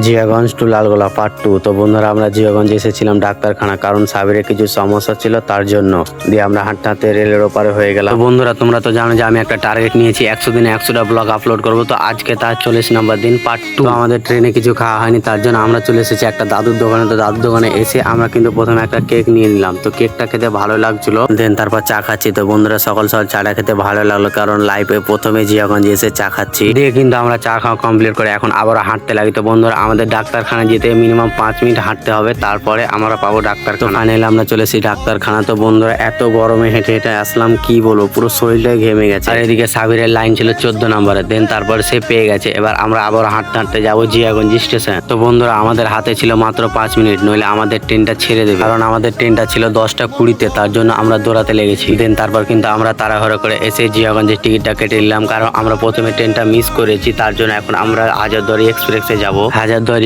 Jiaganj two Lalgola part 2। তো বন্ধুরা আমরা জিয়াগঞ্জ এসেছিলাম ডাক্তারখানা, কারণ সাবিরের কিছু সমস্যা ছিল তার জন্য। দিয়ে আমরা হাঁটতে হাঁটতে রেলের ওপারে হয়ে গেলাম। তো বন্ধুরা তোমরা তো জানো যে আমি একটা টার্গেট নিয়েছি, 100 দিনে 100টা ব্লগ আপলোড করবো। তো আজকে তার 40 নম্বর দিন পার্ট 2। আমাদের ট্রেনে কিছু খাওয়া হয়নি, তার জন্য আমরা চলে এসেছি একটা দাদুর দোকানে। তো দাদুর দোকানে এসে আমরা কিন্তু প্রথমে একটা কেক নিয়ে নিলাম। তো কেকটা খেতে ভালো লাগছিল, দেন তারপর চা খাচ্ছি। তো বন্ধুরা সকাল সকাল চাটা খেতে ভালো লাগলো, কারণ লাইফে প্রথমে জিয়াগঞ্জে এসে চা খাচ্ছি। দিয়ে কিন্তু আমরা চা খাওয়া কমপ্লিট করে এখন আবার হাঁটতে লাগি। তো বন্ধুরা আমাদের ডাক্তারখানা যেতে মিনিমাম 5 মিনিট হাঁটতে হবে, তারপরে আমরা পাবো ডাক্তারখানা। ফাইনালি আমরা চলে এসেছি ডাক্তারখানা। তো বন্ধুরা এত গরমে হেঁটে হেঁটে আসলাম, কি বলবো, পুরো শরীরটাই ঘেমে গেছে। আর এদিকে সাবিরের লাইন ছিল 14 নম্বরে, দেন তারপরে সে পেয়ে গেছে। এবার আমরা আবার হাঁটতে হাঁটতে যাবো জিয়াগঞ্জ স্টেশন। তো বন্ধুরা আমাদের হাতে ছিল মাত্র 5 মিনিট, নইলে আমাদের ট্রেনটা ছেড়ে দেবে, কারণ আমাদের ট্রেনটা ছিল 10টা 20-তে। তার জন্য আমরা দৌড়াতে লেগেছি। দেন তারপর কিন্তু আমরা তাড়াহুড়ো করে এসে জিয়াগঞ্জের টিকিটটা কেটে নিলাম, কারণ আমরা প্রথমে ট্রেনটা মিস করেছি। তার জন্য এখন আমরা হাজারদুয়ারি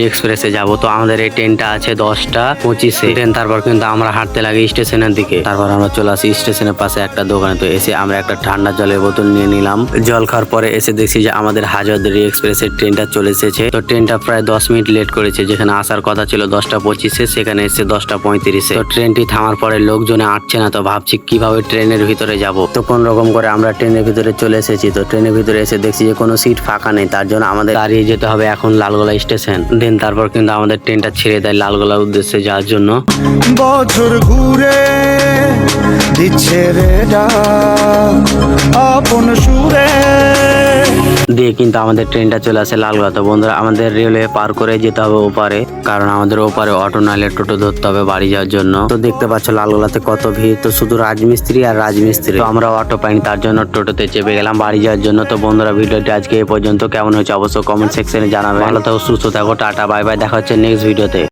এক্সপ্রেসে যাবো। তো আমাদের এই ট্রেনটা আছে 10টা 25-এ। দেন তারপর কিন্তু আমরা হাঁটতে লাগি স্টেশনের দিকে। তারপর আমরা চলে আসি স্টেশনের পাশে একটা দোকানে। তো এসে আমরা একটা ঠান্ডা জলের বোতল নিয়ে নিলাম। জল খাওয়ার পরে এসে দেখছি যে আমাদের হাজারদুয়ারি এক্সপ্রেসের ট্রেনটা চলে এসেছে। তো ট্রেনটা প্রায় 10 মিনিট লেট করেছে, যেখানে আসার কথা ছিল 10টা 25-এ, সেখানে এসে 10টা 35-এ। তো ট্রেনটি থামার পরে লোকজনে আটছে না, তো ভাবছি কিভাবে ট্রেনের ভিতরে যাব। তো কোন রকম করে আমরা ট্রেনের ভিতরে চলে এসেছি। তো ট্রেনের ভিতরে এসে দেখছি যে কোনো সিট ফাঁকা নেই, তার জন্য আমাদের দাঁড়িয়ে যেতে হবে এখন লালগোলা স্টেশন। দেন তারপর কিন্তু আমাদের ট্রেনটা ছেড়ে দেয় লালগোলার উদ্দেশ্যে যাওয়ার জন্য। বছর ঘুরে দিচ্ছে রে আপন সুরে। দিয়ে কিন্তু আমাদের ট্রেনটা চলে আসে লালগোলা। তো বন্ধুরা আমাদের রেলওয়ে পার করে যেতে হবে ওপারে, কারণ আমাদের ওপারে অটো নাইলে টোটো ধরতে হবে বাড়ি যাওয়ার জন্য। তো দেখতে পাচ্ছ লালগোলাতে কত ভিড়, তো শুধু রাজমিস্ত্রি আর রাজমিস্ত্রি। তো আমরা অটো পাইনি, তার জন্য টোটোতে চেপে গেলাম বাড়ি যাওয়ার জন্য। তো বন্ধুরা ভিডিওটি আজকে এই পর্যন্ত। কেমন হয়েছে অবশ্যই কমেন্ট সেকশনে জানাবে। ভালো থাকো, সুস্থ থাকো, টাটা বাই বাই, দেখা হচ্ছে নেক্সট ভিডিওতে।